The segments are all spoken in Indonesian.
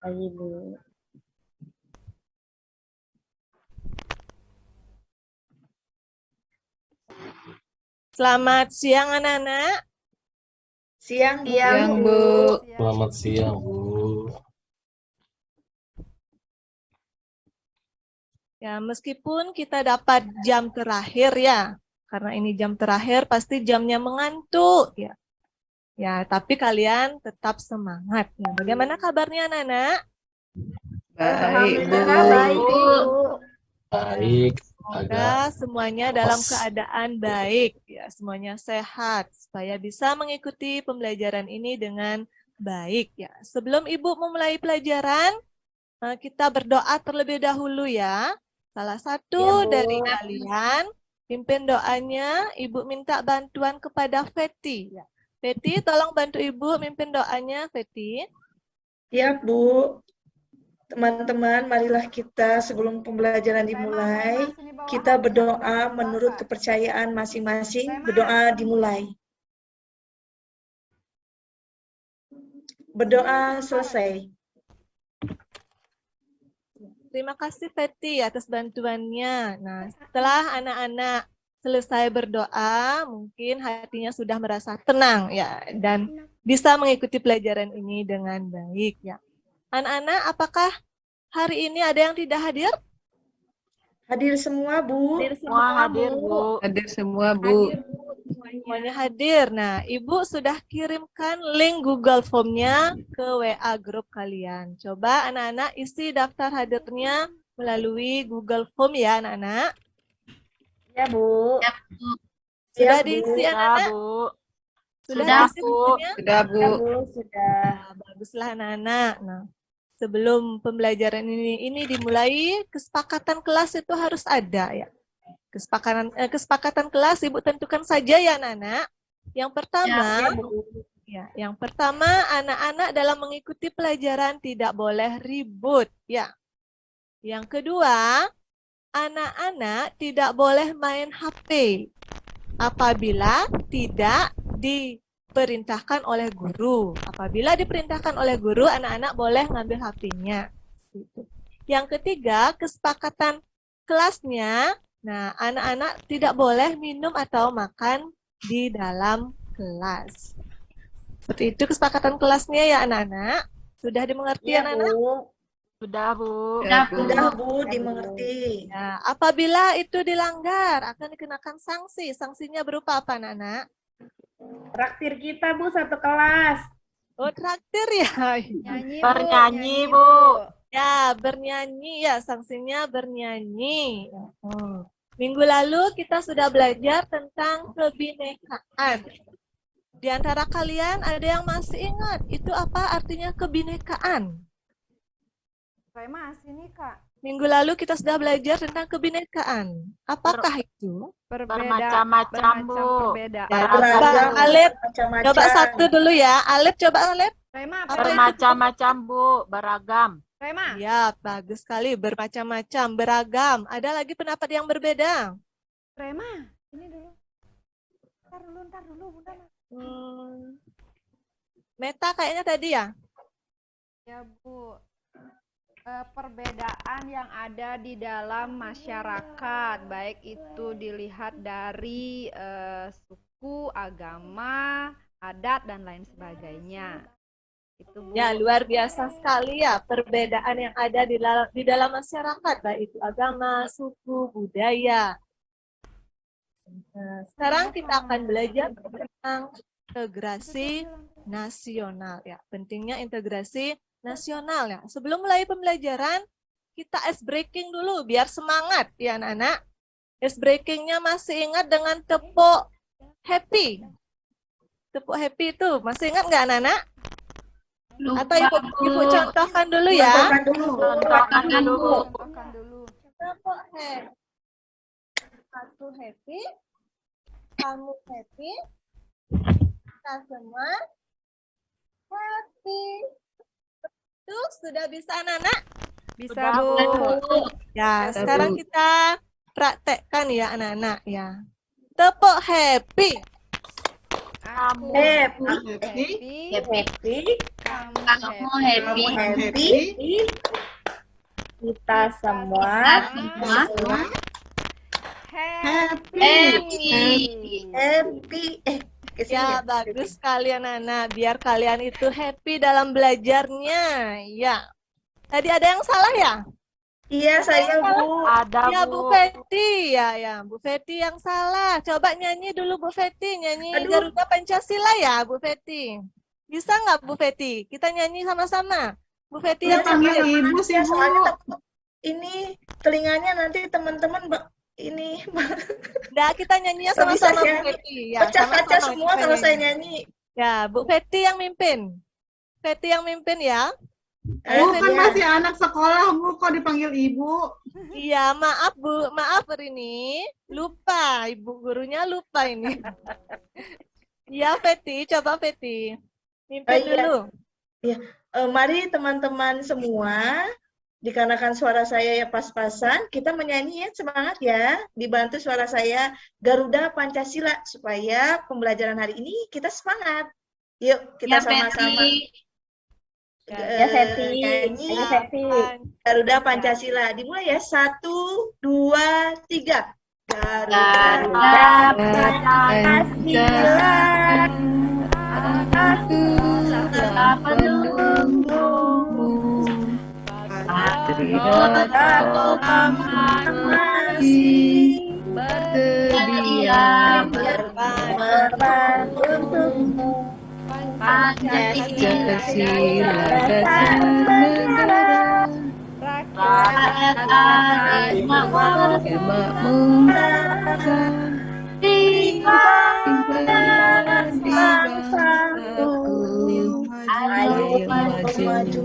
pagi, Bu. Selamat siang anak-anak. Siang, Bu. Siang, Bu. Selamat siang, Bu. Ya, meskipun kita dapat jam terakhir ya, karena ini jam terakhir pasti jamnya mengantuk ya. Ya, tapi kalian tetap semangat. Ya, bagaimana kabarnya anak-anak? Baik, Bu. Baik, Bu. Baik, agak Semoga semuanya dalam kos. keadaan baik ya, semuanya sehat supaya bisa mengikuti pembelajaran ini dengan baik ya. Sebelum Ibu memulai pelajaran, kita berdoa terlebih dahulu ya. Salah satu Ya, Bu. dari kalian pimpin doanya, Ibu minta bantuan kepada Feti ya. Feti, tolong bantu Ibu mimpin doanya, Feti. Ya, Bu. Teman-teman, marilah kita sebelum pembelajaran dimulai, kita berdoa menurut kepercayaan masing-masing. Berdoa dimulai. Berdoa selesai. Terima kasih Feti atas bantuannya. Nah, setelah anak-anak selesai berdoa, mungkin hatinya sudah merasa tenang ya dan bisa mengikuti pelajaran ini dengan baik ya. Anak-anak, apakah hari ini ada yang tidak hadir? Hadir semua, Bu. Hadir, Bu. Hadir semua, Bu. Semuanya hadir. Nah, Ibu sudah kirimkan link Google Form-nya ke WA grup kalian. Coba anak-anak isi daftar hadirnya melalui Google Form ya anak-anak. Ya, Bu. Sudah Ya, Bu. diisi anak-anak? Sudah Sudah, diisi Bu. bukunya? Sudah, Bu. Ya, Bu. Sudah. Nah, baguslah anak-anak. Nah, sebelum pembelajaran ini dimulai, kesepakatan kelas itu harus ada ya. Kesepakatan kelas Ibu tentukan saja ya anak-anak. Yang pertama, yang pertama anak-anak dalam mengikuti pelajaran tidak boleh ribut ya. Yang kedua, anak-anak tidak boleh main HP apabila tidak diperintahkan oleh guru. Apabila diperintahkan oleh guru, anak-anak boleh ngambil HP-nya. Yang ketiga, kesepakatan kelasnya. Nah, anak-anak tidak boleh minum atau makan di dalam kelas. Seperti itu kesepakatan kelasnya ya anak-anak. Sudah dimengerti Ya, anak-anak? Bu. Sudah, Bu. Sudah, Bu, dimengerti. Nah, apabila itu dilanggar, akan dikenakan sanksi. Sanksinya berupa apa anak-anak? Traktir kita, Bu, satu kelas. Oh, traktir ya. Bernyanyi, Bu. Ya, bernyanyi ya, sanksinya bernyanyi. Minggu lalu kita sudah belajar tentang kebinekaan. Di antara kalian ada yang masih ingat itu apa artinya kebinekaan? Saya masih nih, Kak. Minggu lalu kita sudah belajar tentang kebinekaan. Apakah itu? Bermacam-macam, Bu. Perbedaan. Ya, Beragam, coba Alif, macam-macam. coba satu dulu ya. Alif, coba Alif. Rema, Apa itu? Bermacam-macam, Bu. Beragam. Rema. Ya, bagus sekali. Bermacam-macam, beragam. Ada lagi pendapat yang berbeda? Rema, ini dulu. Ntar dulu, Bunda. Meta kayaknya tadi ya? Ya, Bu. Perbedaan yang ada di dalam masyarakat, baik itu dilihat dari suku, agama, adat, dan lain sebagainya. Itu, Bu. Ya, luar biasa sekali ya perbedaan yang ada di dalam masyarakat, baik itu agama, suku, budaya. Nah, sekarang kita akan belajar tentang integrasi nasional ya. Pentingnya integrasi nasional ya. Sebelum mulai pembelajaran, kita ice breaking dulu biar semangat ya anak-anak. Ice breakingnya masih ingat dengan tepuk happy. Tepuk happy itu masih ingat nggak anak-anak? Atau ibu contohkan dulu ya. Contohkan dulu. Tepuk happy. Aku happy. Kamu happy. Kita semua happy. Itu sudah bisa anak-anak? Bisa, Sudah, Bu. Ya, Bisa, sekarang Bu. kita praktekkan ya anak-anak ya. Tepuk happy. Aku Happy. happy. Happy. Kamu happy. Kamu happy. Kita semua happy. Kesini Ya, bagus sekali anak-anak. Biar kalian itu happy dalam belajarnya. Ya. Tadi ada yang salah ya? Iya, saya Bu. Ada, Ya, Bu Bu. Feti. Ya. Bu Feti yang salah. Coba nyanyi dulu Bu Feti. Nyanyi Aduh. Garuda Pancasila ya, Bu Feti. Bisa nggak Bu Feti? Kita nyanyi sama-sama. Bu Feti yang Panggil salah. ibu sih, Ya, Bu. soalnya ini telinganya nanti teman-teman ini Nah, kita nyanyinya Nggak bisa sama-sama Bu nyanyi. Feti. Ya, pecah kaca sama-sama semua kita kalau saya nyanyi. nyanyi. Ya, Bu Feti yang mimpin. Feti yang mimpin ya. Bu kan Iya. masih anak sekolah, Bu. Kok dipanggil ibu? Iya, maaf Bu, maaf Rini. Lupa, Ibu gurunya lupa ini. Iya, Feti, coba Feti. Mimpin Iya. dulu. Mari teman-teman semua, dikarenakan suara saya ya pas-pasan, kita menyanyi ya, semangat ya. Dibantu suara saya Garuda Pancasila supaya pembelajaran hari ini kita semangat. Yuk, kita sama-sama. Ya, Feti. Nyanyi Garuda Pancasila. Dimulai ya. 1, 2, 3. Garuda Pancasila. Bersedia berkorban untukmu. Pancasila Rakyat Ayo maju.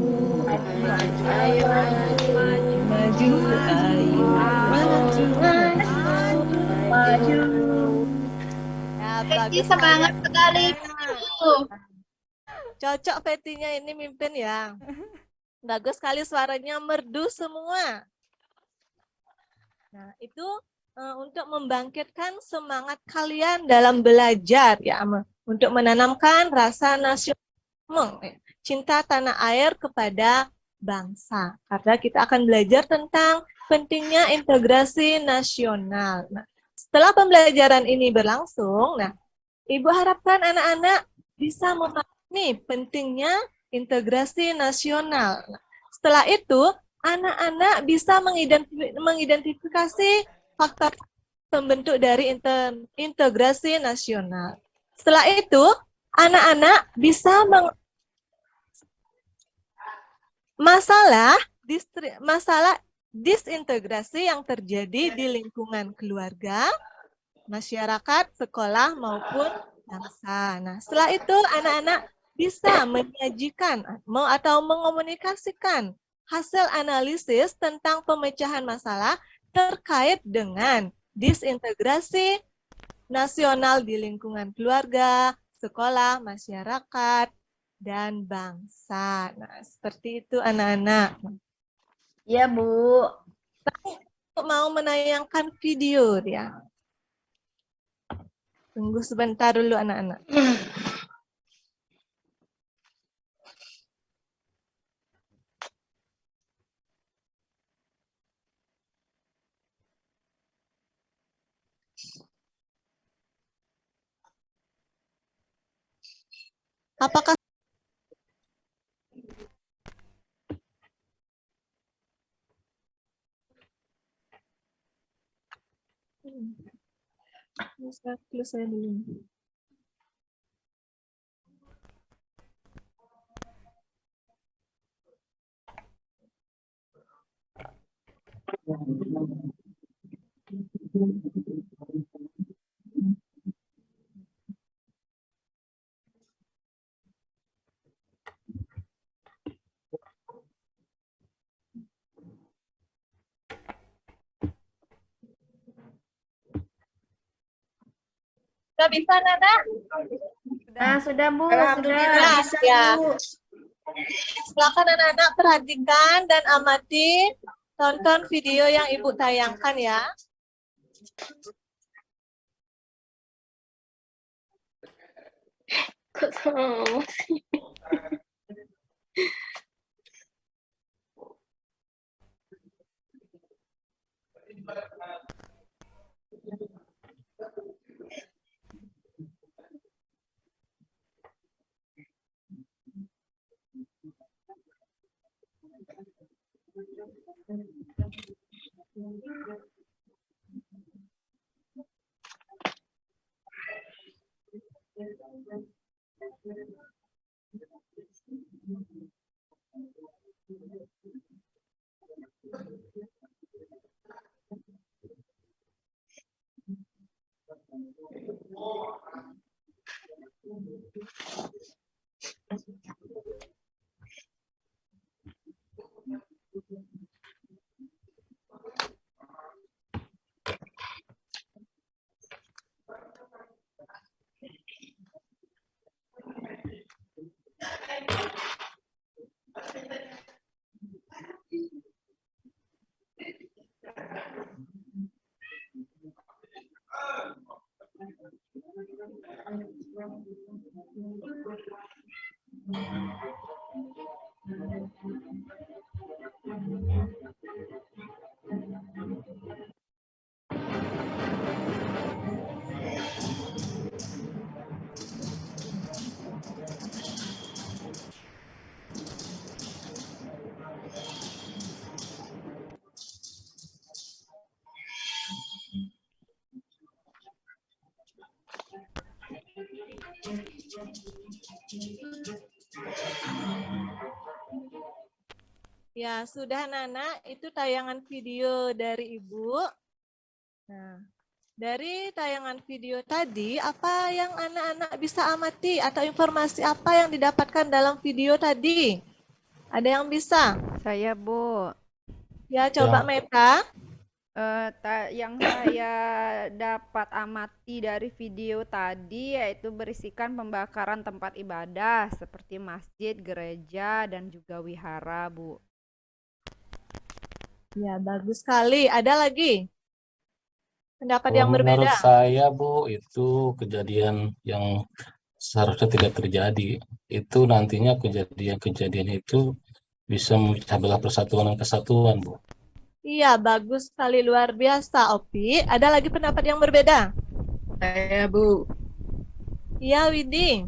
Ya, bagus semangat sekali. Cocok Fetinya ini mimpin ya. Bagus sekali suaranya merdu semua. Nah, itu untuk membangkitkan semangat kalian dalam belajar ya, untuk menanamkan rasa nasionalisme, cinta tanah air kepada bangsa. Karena kita akan belajar tentang pentingnya integrasi nasional. Nah, setelah pembelajaran ini berlangsung, nah, Ibu harapkan anak-anak bisa memahami pentingnya integrasi nasional. Nah, setelah itu, anak-anak bisa mengidentifikasi faktor pembentuk dari integrasi nasional. Setelah itu, anak-anak bisa masalah disintegrasi yang terjadi di lingkungan keluarga, masyarakat, sekolah, maupun bangsa. Nah, setelah itu anak-anak bisa menyajikan atau mengomunikasikan hasil analisis tentang pemecahan masalah terkait dengan disintegrasi nasional di lingkungan keluarga, sekolah, masyarakat, dan bangsa. Nah, seperti itu anak-anak. Ya, Bu. Mau menayangkan video ya. Tunggu sebentar dulu anak-anak. Apakah saya dulu. Sudah bisa, Nana? Nah, sudah Bu. Alhamdulillah, Sudah bisa, ya. Bu. Silakan anak-anak perhatikan dan amati, tonton video yang Ibu tayangkan ya. Ya, sudah Nana, itu tayangan video dari Ibu. Nah, dari tayangan video tadi, apa yang anak-anak bisa amati atau informasi apa yang didapatkan dalam video tadi? Ada yang bisa? Saya, Bu. Ya, coba Ya. Meta. Yang saya dapat amati dari video tadi yaitu berisikan pembakaran tempat ibadah seperti masjid, gereja, dan juga wihara, Bu. Ya, bagus sekali. Ada lagi? Pendapat Kalau yang menurut berbeda? saya, Bu, itu kejadian yang seharusnya tidak terjadi. Itu nantinya kejadian-kejadian itu bisa memecah belah persatuan dan kesatuan, Bu. Iya, bagus sekali, luar biasa, Opi. Ada lagi pendapat yang berbeda? Saya, Bu. Iya, Widi.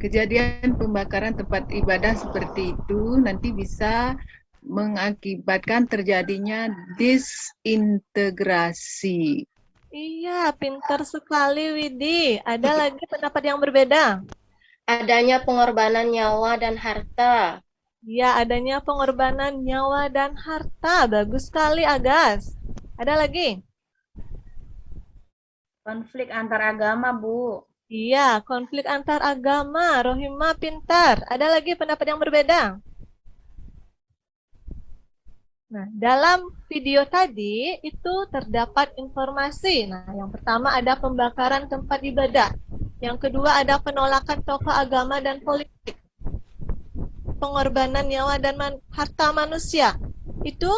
Kejadian pembakaran tempat ibadah seperti itu nanti bisa mengakibatkan terjadinya disintegrasi. Iya, pintar sekali, Widi. Ada lagi pendapat yang berbeda? Adanya pengorbanan nyawa dan harta. Ya, adanya pengorbanan nyawa dan harta. Bagus sekali, Agas. Ada lagi? Konflik antar agama, Bu. Iya, konflik antar agama. Rohima pintar. Ada lagi pendapat yang berbeda? Nah, dalam video tadi itu terdapat informasi. Nah, yang pertama ada pembakaran tempat ibadah. Yang kedua ada penolakan tokoh agama dan politik. Pengorbanan nyawa dan harta manusia. Itu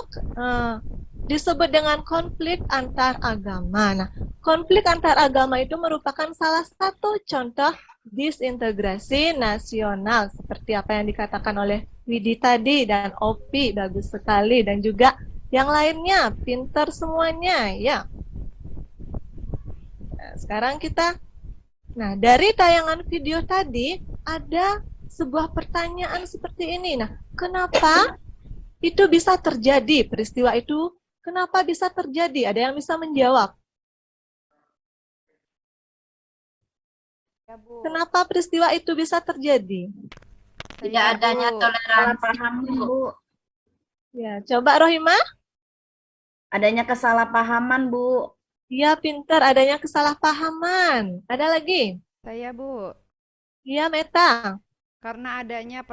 disebut dengan konflik antar agama. Nah, konflik antar agama itu merupakan salah satu contoh disintegrasi nasional seperti apa yang dikatakan oleh Widi tadi dan Opi, bagus sekali, dan juga yang lainnya pintar semuanya ya. Nah, sekarang kita dari tayangan video tadi ada sebuah pertanyaan seperti ini. Nah, kenapa itu bisa terjadi? Peristiwa itu kenapa bisa terjadi? Ada yang bisa menjawab? Ya, Bu. Kenapa peristiwa itu bisa terjadi? Tidak adanya Salah toleransi. paham, Bu. Ya, coba Rohima. Adanya kesalahpahaman, Bu. Iya, pintar. Adanya kesalahpahaman. Ada lagi? Saya, Bu. Iya, Meta. Karena adanya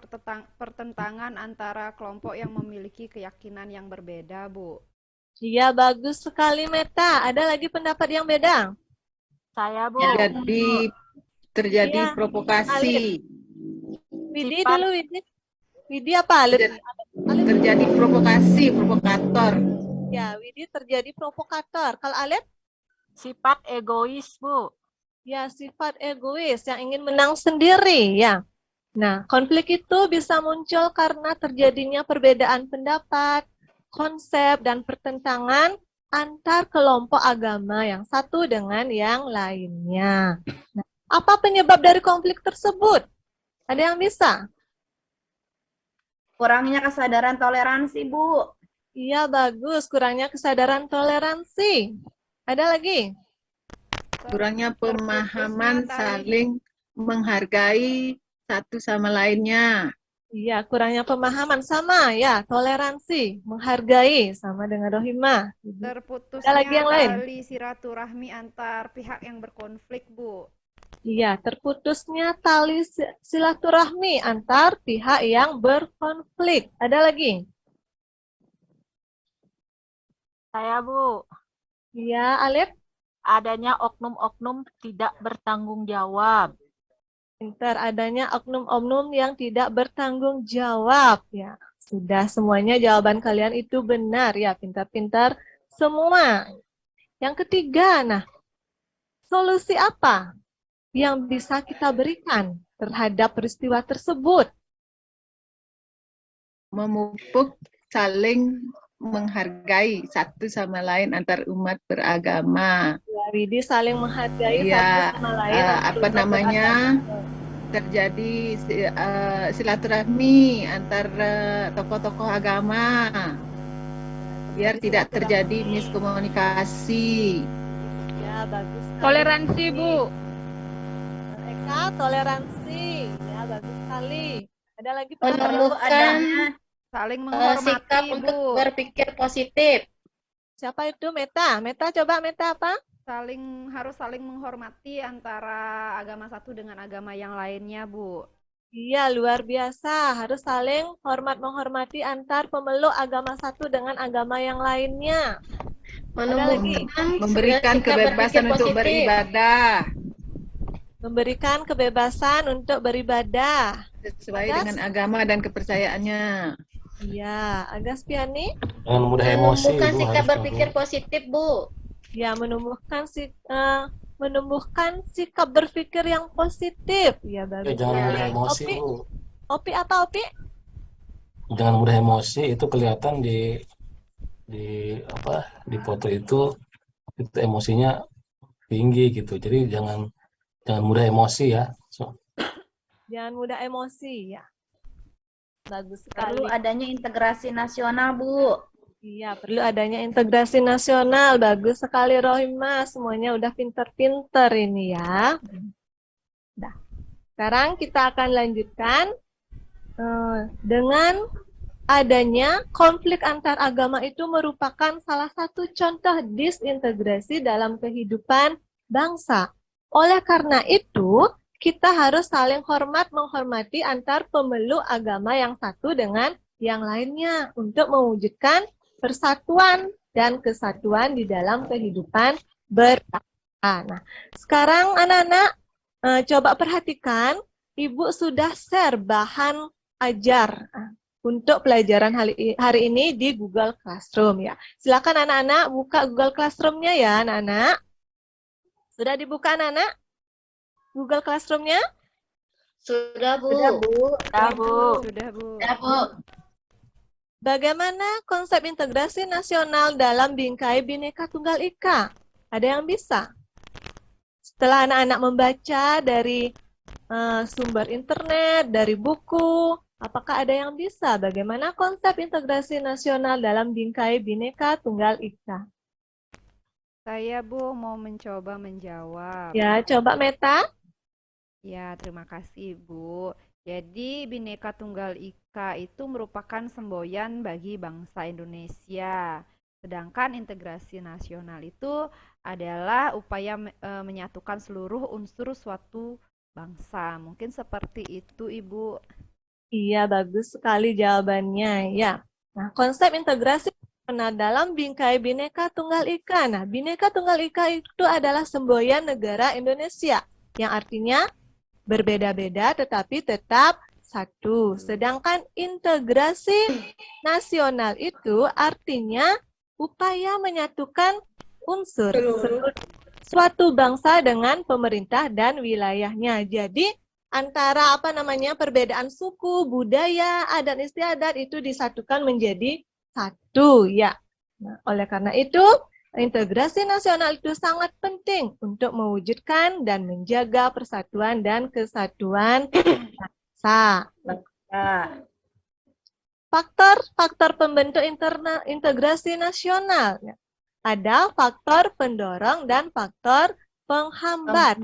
pertentangan antara kelompok yang memiliki keyakinan yang berbeda, Bu. Iya, bagus sekali, Meta. Ada lagi pendapat yang beda? Saya, Bu. Jadi terjadi Iya. provokasi. Widi Sifat- dulu, Widi. Widi apa? Alif? Terjadi provokasi, provokator. Ya, Widi terjadi provokator. Kalau Alif? Sifat egois, Bu. Ya, sifat egois yang ingin menang sendiri, ya. Nah, konflik itu bisa muncul karena terjadinya perbedaan pendapat, konsep, dan pertentangan antar kelompok agama yang satu dengan yang lainnya. Nah, apa penyebab dari konflik tersebut? Ada yang bisa? Kurangnya kesadaran toleransi, Bu. Iya, bagus. Kurangnya kesadaran toleransi. Ada lagi? Kurangnya pemahaman Terputusnya tali. saling menghargai satu sama lainnya. Iya, kurangnya pemahaman sama ya, toleransi, menghargai sama dengan Rohimah. Ada lagi Terputusnya yang lain? tali silaturahmi antar pihak yang berkonflik, Bu. Iya, terputusnya tali silaturahmi antar pihak yang berkonflik. Ada lagi? Saya, Bu. Iya, Alif. Adanya oknum-oknum tidak bertanggung jawab. Pintar, adanya oknum-oknum yang tidak bertanggung jawab. Ya, sudah semuanya jawaban kalian itu benar ya, pintar-pintar semua. Yang ketiga, nah, solusi apa yang bisa kita berikan terhadap peristiwa tersebut? Memupuk saling menghargai satu sama lain antar umat beragama. Ya, Widi saling menghargai Iya, satu sama lain. apa namanya, terjadi silaturahmi antar tokoh-tokoh agama biar tidak terjadi miskomunikasi. Ya, bagus sekali. Toleransi, Bu. Eka, toleransi. Ya, bagus sekali. Ada lagi Pak? Menumbuhkan Saling sikap menghormati, untuk Bu. berpikir positif. Siapa itu? Meta. Meta, coba Meta apa? Harus saling menghormati antara agama satu dengan agama yang lainnya, Bu. Iya, luar biasa. Harus saling hormat-menghormati antar pemeluk agama satu dengan agama yang lainnya. Menumbuhkan Memberikan sikap kebebasan berpikir untuk positif. beribadah Memberikan kebebasan untuk beribadah. sesuai Agas? dengan agama dan kepercayaannya. Iya, Agas Piani. Jangan mudah emosi, Menumbuhkan Ibu, sikap harus berpikir positif, Bu. Ya, menumbuhkan sikap berpikir yang positif. Ya, Ya, bagus. jangan Ya. mudah emosi, Opi, Bu. Opi apa Opi? Jangan mudah emosi, itu kelihatan di foto itu emosinya tinggi gitu. Jadi jangan mudah emosi ya. Jangan mudah emosi ya. Bagus Perlu sekali. adanya integrasi nasional, Bu. Iya, perlu adanya integrasi nasional. Bagus sekali Rohimah. Semuanya udah pinter-pinter ini ya. Nah, sekarang kita akan lanjutkan dengan adanya konflik antar agama itu merupakan salah satu contoh disintegrasi dalam kehidupan bangsa. Oleh karena itu, kita harus saling menghormati antar pemeluk agama yang satu dengan yang lainnya untuk mewujudkan persatuan dan kesatuan di dalam kehidupan berbangsa. Nah, sekarang anak-anak coba perhatikan, Ibu sudah share bahan ajar untuk pelajaran hari ini di Google Classroom ya. Silakan anak-anak buka Google Classroom-nya ya, anak-anak. Sudah dibuka anak-anak? Google Classroom-nya? Sudah, Bu. Sudah, Bu. Sudah, Bu. Bagaimana konsep integrasi nasional dalam bingkai Bhinneka Tunggal Ika? Ada yang bisa? Setelah anak-anak membaca dari sumber internet, dari buku, apakah ada yang bisa? Bagaimana konsep integrasi nasional dalam bingkai Bhinneka Tunggal Ika? Saya, Bu, mau mencoba menjawab. Ya, coba Meta. Ya, terima kasih, Bu. Jadi, Bhinneka Tunggal Ika itu merupakan semboyan bagi bangsa Indonesia. Sedangkan integrasi nasional itu adalah upaya menyatukan seluruh unsur suatu bangsa. Mungkin seperti itu, Ibu. Iya, bagus sekali jawabannya. Ya. Nah, konsep integrasi dalam bingkai Bhinneka Tunggal Ika. Nah, Bhinneka Tunggal Ika itu adalah semboyan negara Indonesia, yang artinya berbeda-beda tetapi tetap satu. Sedangkan integrasi nasional itu artinya upaya menyatukan unsur suatu bangsa dengan pemerintah dan wilayahnya. Jadi antara perbedaan suku, budaya, adat istiadat itu disatukan menjadi satu ya. Nah, oleh karena itu integrasi nasional itu sangat penting untuk mewujudkan dan menjaga persatuan dan kesatuan bangsa. Faktor pembentuk integrasi nasional. Ada faktor pendorong dan faktor penghambat.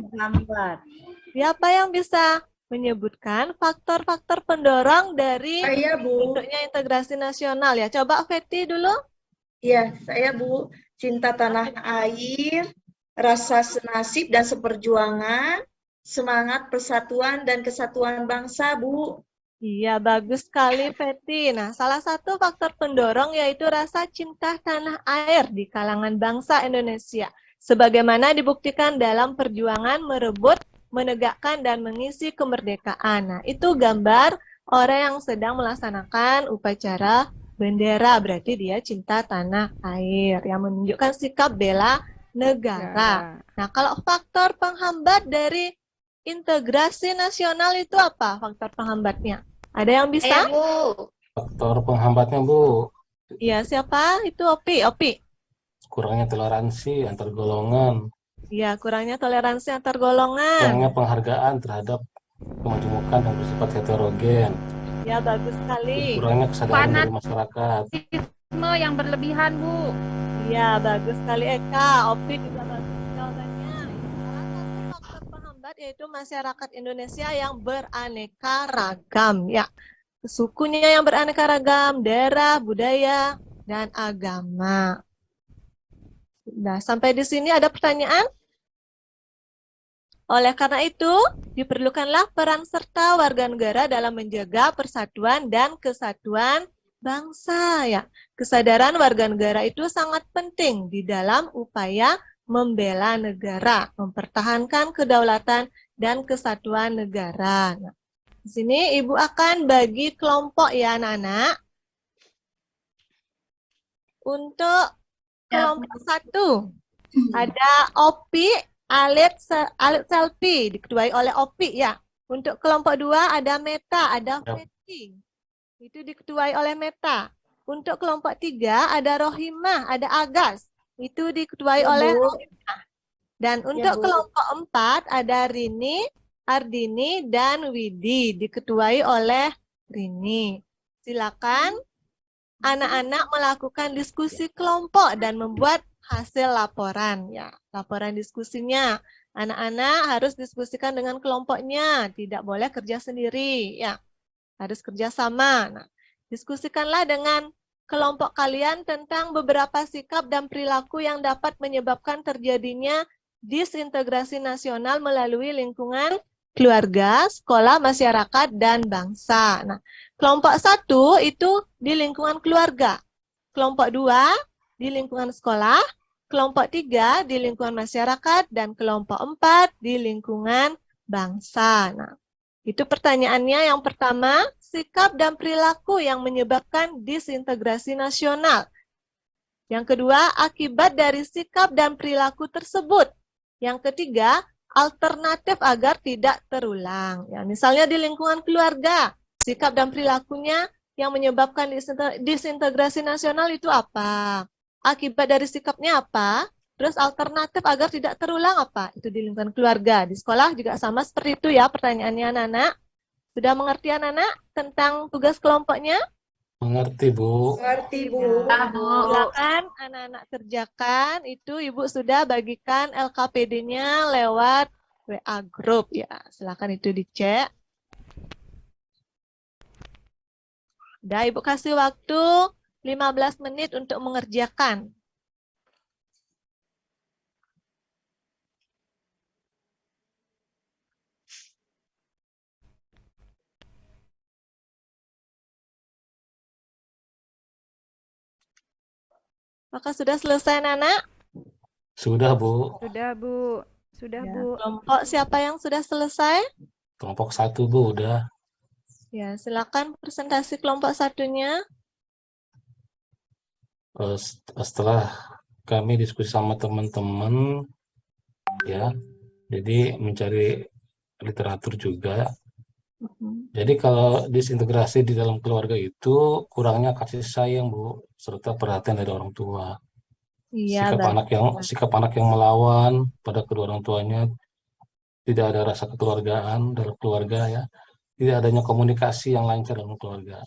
Siapa yang bisa menyebutkan faktor-faktor pendorong dari Saya, Bu. bentuknya integrasi nasional ya. Coba Feti dulu. Iya, saya, Bu. Cinta tanah air, rasa senasib dan seperjuangan, semangat persatuan dan kesatuan bangsa, Bu. Iya, bagus sekali Feti. Nah, salah satu faktor pendorong yaitu rasa cinta tanah air di kalangan bangsa Indonesia. Sebagaimana dibuktikan dalam perjuangan merebut, menegakkan, dan mengisi kemerdekaan. Nah, itu gambar orang yang sedang melaksanakan upacara bendera. Berarti dia cinta tanah air, yang menunjukkan sikap bela negara. Nah, kalau faktor penghambat dari integrasi nasional itu apa faktor penghambatnya? Ada yang bisa? Saya, Bu. Faktor penghambatnya, Bu, Iya, siapa? Itu Opi. kurangnya toleransi antar golongan, Iya, kurangnya toleransi antar golongan. kurangnya penghargaan terhadap kemajemukan yang bersifat heterogen, Ya, bagus sekali. kurangnya kesadaran dari masyarakat. Fanatisme yang berlebihan, Bu. Iya, bagus sekali Eka. Opi juga bagus jawabannya. Salah satu faktor penghambat yaitu masyarakat Indonesia yang beraneka ragam. Ya, sukunya yang beraneka ragam, daerah, budaya, dan agama. Nah, sampai di sini ada pertanyaan? Oleh karena itu, diperlukanlah peran serta warga negara dalam menjaga persatuan dan kesatuan bangsa. Ya, kesadaran warga negara itu sangat penting di dalam upaya membela negara, mempertahankan kedaulatan dan kesatuan negara. Nah, di sini Ibu akan bagi kelompok ya, anak-anak. Untuk kelompok 1 ada Opi, Alit Selfie diketuai oleh Opi ya. Untuk kelompok 2 ada Meta, ada Feti. Itu diketuai oleh Meta. Untuk kelompok 3 ada Rohimah, ada Agas. Itu diketuai Ya, oleh Bu. Rohimah. Dan untuk Bu. kelompok 4 ada Rini, Ardini, dan Widi diketuai oleh Rini. Silakan anak-anak melakukan diskusi kelompok dan membuat hasil laporan ya. Laporan diskusinya anak-anak harus diskusikan dengan kelompoknya, tidak boleh kerja sendiri ya. Harus kerja sama. Nah, diskusikanlah dengan kelompok kalian tentang beberapa sikap dan perilaku yang dapat menyebabkan terjadinya disintegrasi nasional melalui lingkungan keluarga, sekolah, masyarakat, dan bangsa. Nah, kelompok 1 itu di lingkungan keluarga. Kelompok 2 di lingkungan sekolah. Kelompok 3 di lingkungan masyarakat. Dan kelompok 4 di lingkungan bangsa. Nah, itu pertanyaannya. Yang pertama, sikap dan perilaku yang menyebabkan disintegrasi nasional. Yang kedua, akibat dari sikap dan perilaku tersebut. Yang ketiga, alternatif agar tidak terulang. Ya, misalnya di lingkungan keluarga, sikap dan perilakunya yang menyebabkan disintegrasi nasional itu apa? Akibat dari sikapnya apa? Terus alternatif agar tidak terulang apa? Itu di lingkungan keluarga. Di sekolah juga sama seperti itu ya pertanyaannya anak-anak. Sudah mengerti anak-anak tentang tugas kelompoknya? Mengerti, Bu. Mengerti, Bu. Silakan anak-anak kerjakan. Itu Ibu sudah bagikan LKPD-nya lewat WA group ya. Silakan itu dicek. Udah Ibu kasih waktu 15 menit untuk mengerjakan. Apakah sudah selesai, anak-anak? Sudah, Bu. Sudah, Bu. Sudah, Ya, Bu. kelompok siapa yang sudah selesai? Kelompok 1, Bu, udah. Ya, silakan presentasi kelompok satunya. Setelah kami diskusi sama teman-teman, ya, jadi mencari literatur juga. Jadi kalau disintegrasi di dalam keluarga itu kurangnya kasih sayang, Bu, serta perhatian dari orang tua. Iya, Sikap anak yang melawan pada kedua orang tuanya, tidak ada rasa kekeluargaan dalam keluarga ya, tidak adanya komunikasi yang lancar dalam keluarga.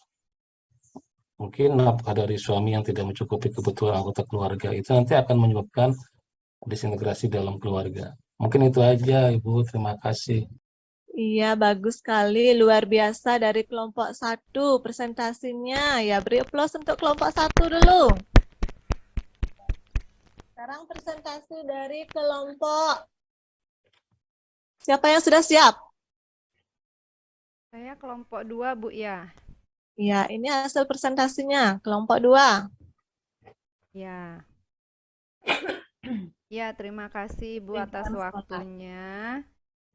Mungkin nafkah dari suami yang tidak mencukupi kebutuhan anggota keluarga itu nanti akan menyebabkan disintegrasi dalam keluarga. Mungkin itu aja, Ibu. Terima kasih. Iya, bagus sekali. Luar biasa dari kelompok 1 presentasinya. Ya, beri aplaus untuk kelompok 1 dulu. Sekarang presentasi dari kelompok. Siapa yang sudah siap? Saya kelompok 2, Bu, ya. Ya, ini hasil presentasinya. Kelompok 2. Ya. Ya, terima kasih Ibu atas waktunya.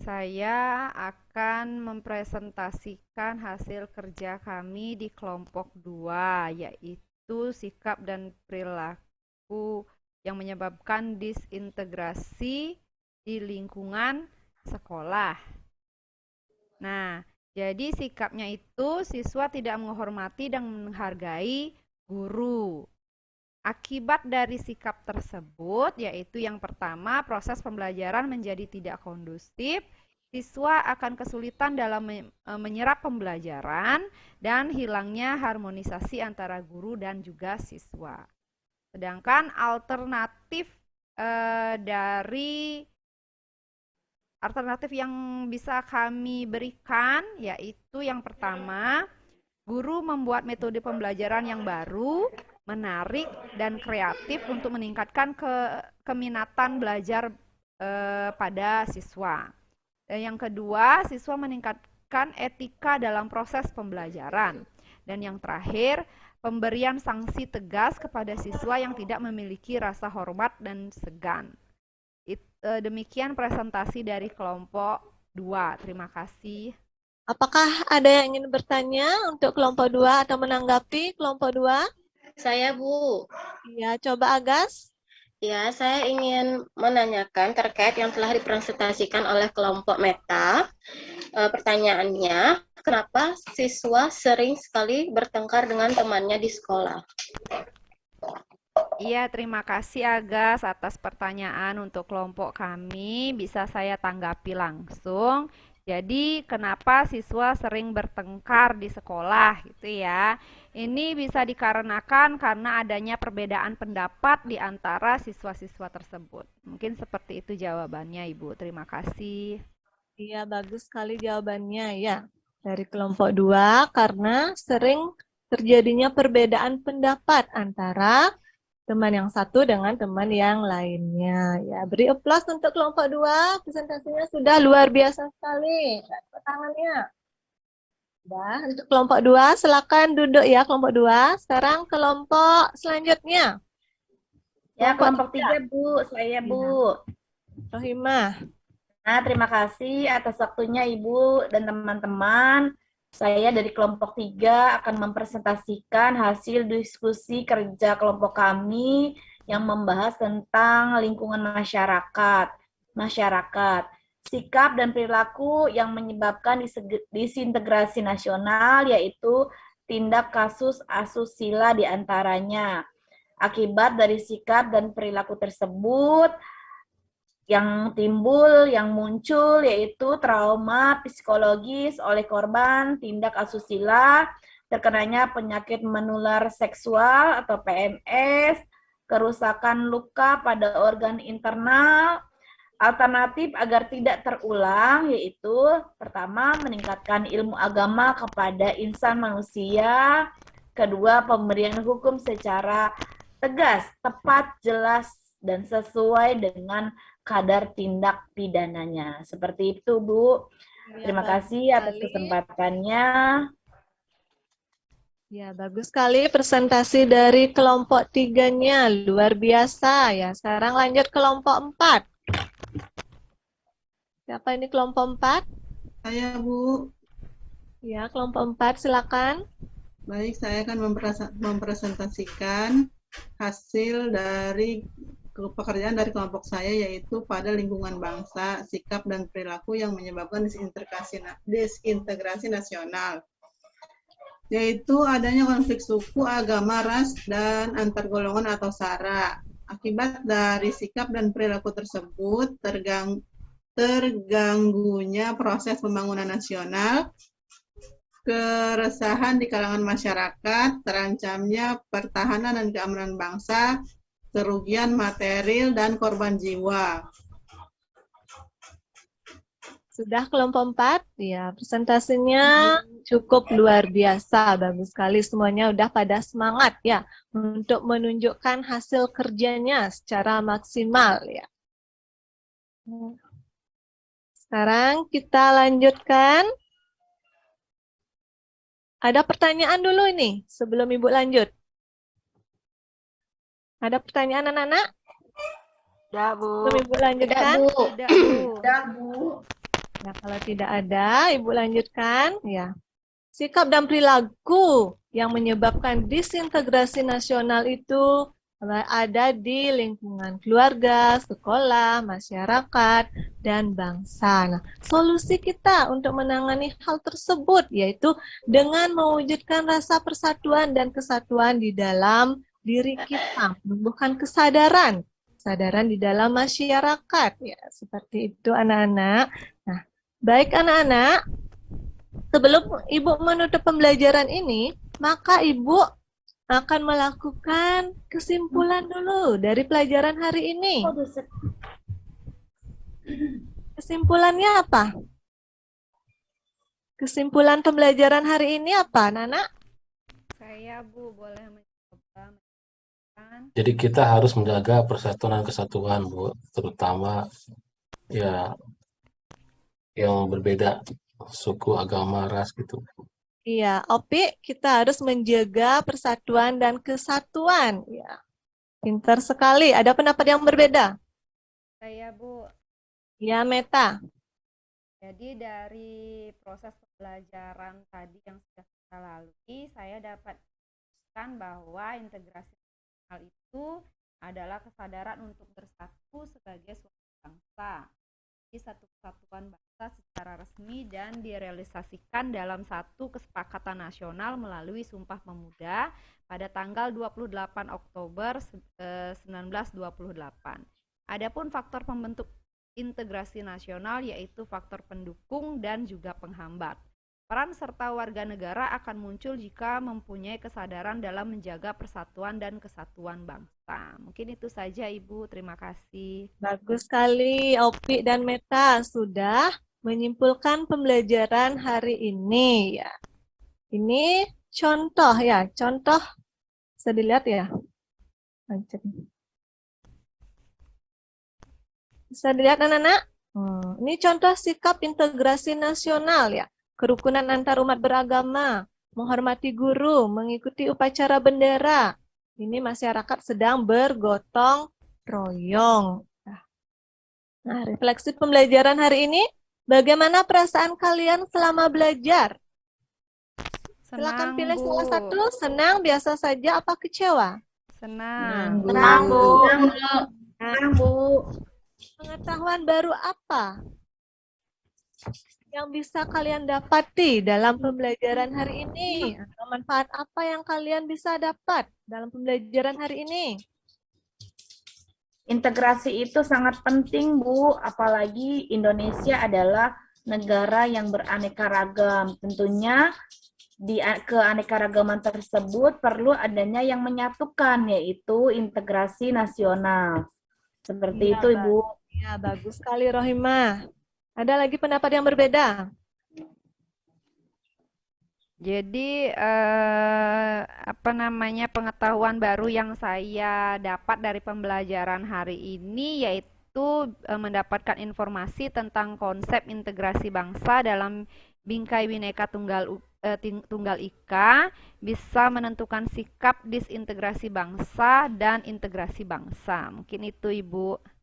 Saya akan mempresentasikan hasil kerja kami di kelompok 2, yaitu sikap dan perilaku yang menyebabkan disintegrasi di lingkungan sekolah. Nah, jadi sikapnya itu siswa tidak menghormati dan menghargai guru. Akibat dari sikap tersebut, yaitu yang pertama, proses pembelajaran menjadi tidak kondusif, siswa akan kesulitan dalam menyerap pembelajaran, dan hilangnya harmonisasi antara guru dan juga siswa. Sedangkan alternatif yang bisa kami berikan, yaitu yang pertama, guru membuat metode pembelajaran yang baru, menarik dan kreatif untuk meningkatkan keminatan belajar pada siswa. Dan yang kedua, siswa meningkatkan etika dalam proses pembelajaran. Dan yang terakhir, pemberian sanksi tegas kepada siswa yang tidak memiliki rasa hormat dan segan. Demikian presentasi dari kelompok 2. Terima kasih. Apakah ada yang ingin bertanya untuk kelompok 2 atau menanggapi kelompok 2? Saya, Bu. Ya, coba Agas. Ya, saya ingin menanyakan terkait yang telah dipresentasikan oleh kelompok Meta. Pertanyaannya, kenapa siswa sering sekali bertengkar dengan temannya di sekolah? Iya, terima kasih Agas atas pertanyaan untuk kelompok kami. Bisa saya tanggapi langsung. Jadi, kenapa siswa sering bertengkar di sekolah gitu ya? Ini bisa dikarenakan karena adanya perbedaan pendapat di antara siswa-siswa tersebut. Mungkin seperti itu jawabannya, Ibu. Terima kasih. Iya, bagus sekali jawabannya ya. Dari kelompok 2, karena sering terjadinya perbedaan pendapat antara teman yang satu dengan teman yang lainnya. Ya, beri aplaus untuk kelompok 2. Presentasinya sudah luar biasa sekali. Tangannya. Sudah, untuk kelompok 2, silakan duduk ya kelompok 2. Sekarang kelompok selanjutnya. Ya, kelompok 3, Bu. Saya, Bu. Rohimah. Nah, terima kasih atas waktunya Ibu dan teman-teman. Saya dari kelompok 3 akan mempresentasikan hasil diskusi kerja kelompok kami yang membahas tentang lingkungan masyarakat, sikap dan perilaku yang menyebabkan disintegrasi nasional, yaitu tindak kasus asusila diantaranya. Akibat dari sikap dan perilaku tersebut, yang muncul yaitu trauma psikologis oleh korban tindak asusila, terkenanya penyakit menular seksual atau PMS, kerusakan luka pada organ internal. Alternatif agar tidak terulang yaitu pertama, meningkatkan ilmu agama kepada insan manusia, kedua, pemberian hukum secara tegas, tepat, jelas, dan sesuai dengan kadar tindak pidananya. Seperti itu, Bu. Terima kasih atas kesempatannya. Ya, bagus sekali presentasi dari kelompok 3-nya. Luar biasa ya. Sekarang lanjut kelompok 4. Siapa ini kelompok 4? Saya, Bu. Ya, kelompok 4 silakan. Baik, saya akan mempresentasikan hasil dari pekerjaan dari kelompok saya, yaitu pada lingkungan bangsa, sikap dan perilaku yang menyebabkan disintegrasi nasional, yaitu adanya konflik suku, agama, ras, dan antar golongan atau SARA. Akibat dari sikap dan perilaku tersebut, terganggunya proses pembangunan nasional, keresahan di kalangan masyarakat, terancamnya pertahanan dan keamanan bangsa, kerugian material dan korban jiwa. Sudah kelompok 4? Ya, presentasinya cukup luar biasa. Bagus sekali semuanya udah pada semangat ya untuk menunjukkan hasil kerjanya secara maksimal ya. Sekarang kita lanjutkan. Ada pertanyaan dulu ini sebelum Ibu lanjut. Ada pertanyaan anak-anak? Tidak, Bu. Sebelum Ibu lanjutkan? Tidak, Bu. Udah, Bu. Nah, kalau tidak ada, Ibu lanjutkan. Ya. Sikap dan perilaku yang menyebabkan disintegrasi nasional itu ada di lingkungan keluarga, sekolah, masyarakat, dan bangsa. Nah, solusi kita untuk menangani hal tersebut yaitu dengan mewujudkan rasa persatuan dan kesatuan di dalam diri kita, menumbuhkan kesadaran di dalam masyarakat. Ya, seperti itu anak-anak. Nah, baik anak-anak, sebelum Ibu menutup pembelajaran ini, maka Ibu akan melakukan kesimpulan dulu dari pelajaran hari ini. Kesimpulannya apa? Kesimpulan pembelajaran hari ini apa, Nana? Saya, Bu, boleh mencoba menjelaskan. Jadi kita harus menjaga persatuan dan kesatuan, Bu, terutama ya yang berbeda suku, agama, ras gitu. Iya, Opi, kita harus menjaga persatuan dan kesatuan. Ya, pintar sekali. Ada pendapat yang berbeda? Saya, Bu. Ya, Meta. Jadi dari proses pembelajaran tadi yang sudah kita lalui, saya dapat mengatakan bahwa integrasi nasional itu adalah kesadaran untuk bersatu sebagai suatu bangsa. Jadi satu kesatuan bangsa secara resmi dan direalisasikan dalam satu kesepakatan nasional melalui Sumpah Pemuda pada tanggal 28 Oktober 1928. Adapun faktor pembentuk integrasi nasional yaitu faktor pendukung dan juga penghambat. Peran serta warga negara akan muncul jika mempunyai kesadaran dalam menjaga persatuan dan kesatuan bangsa. Mungkin itu saja Ibu, terima kasih. Bagus sekali, Opi dan Meta sudah menyimpulkan pembelajaran hari ini ya. Ini contoh ya, contoh bisa dilihat ya. Bisa dilihat anak-anak? Ini contoh sikap integrasi nasional ya. Kerukunan antar umat beragama, menghormati guru, mengikuti upacara bendera. Ini masyarakat sedang bergotong royong. Nah, refleksi pembelajaran hari ini, bagaimana perasaan kalian selama belajar? Silakan pilih Bu. salah satu, senang, biasa saja, apa kecewa? Senang. Senang, Bu. Senang, Bu. Pengetahuan baru apa yang bisa kalian dapati dalam pembelajaran hari ini? Atau manfaat apa yang kalian bisa dapat dalam pembelajaran hari ini? Integrasi itu sangat penting, Bu. Apalagi Indonesia adalah negara yang beraneka ragam. Tentunya di keanekaragaman tersebut perlu adanya yang menyatukan, yaitu integrasi nasional. Seperti itu, Ibu. Ya, bagus sekali, Rohimah. Ada lagi pendapat yang berbeda? Jadi pengetahuan baru yang saya dapat dari pembelajaran hari ini yaitu mendapatkan informasi tentang konsep integrasi bangsa dalam Bingkai Bhinneka Tunggal Ika, bisa menentukan sikap disintegrasi bangsa dan integrasi bangsa. Mungkin itu, Ibu.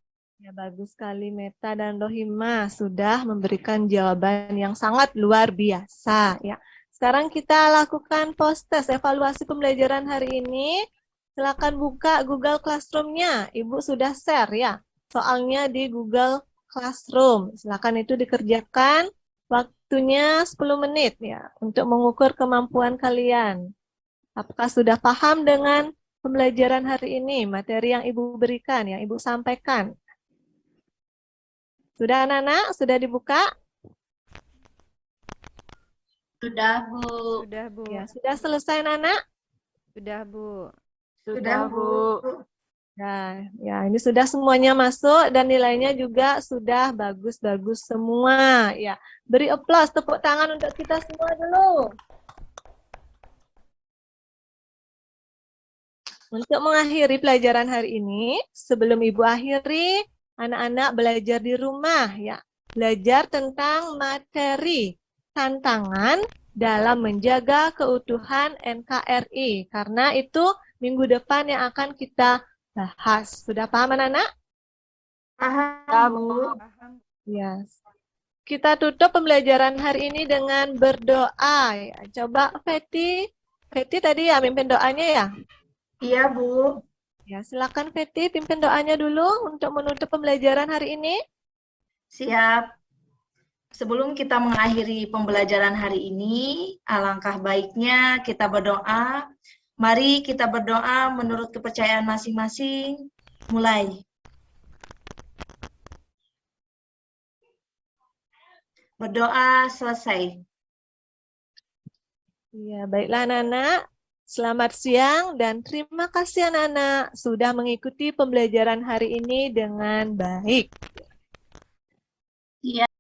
Ya, bagus sekali Meta dan Rohimah sudah memberikan jawaban yang sangat luar biasa ya. Sekarang kita lakukan post test evaluasi pembelajaran hari ini. Silakan buka Google Classroom-nya. Ibu sudah share ya soalnya di Google Classroom. Silakan itu dikerjakan. Waktunya 10 menit ya untuk mengukur kemampuan kalian. Apakah sudah paham dengan pembelajaran hari ini, materi yang Ibu berikan, yang Ibu sampaikan? Sudah anak-anak? Sudah dibuka? Sudah, Bu. Sudah, Bu. Ya, sudah selesai anak? Sudah, Bu. Sudah, Bu. Nah, ya ini sudah semuanya masuk dan nilainya juga sudah bagus-bagus semua. Ya, beri aplaus, tepuk tangan untuk kita semua dulu. Untuk mengakhiri pelajaran hari ini, sebelum Ibu akhiri, anak-anak belajar di rumah ya. Belajar tentang materi tantangan dalam menjaga keutuhan NKRI. Karena itu minggu depan yang akan kita bahas. Sudah paham anak-anak? Paham, Bu. Yes. Kita tutup pembelajaran hari ini dengan berdoa. Ya. Coba Feti tadi ya mimpin doanya ya? Iya, Bu. Ya, silakan Feti pimpin doanya dulu untuk menutup pembelajaran hari ini. Siap. Sebelum kita mengakhiri pembelajaran hari ini, alangkah baiknya kita berdoa. Mari kita berdoa menurut kepercayaan masing-masing. Mulai. Berdoa selesai. Ya, baiklah anak-anak. Selamat siang dan terima kasih anak-anak sudah mengikuti pembelajaran hari ini dengan baik. Iya.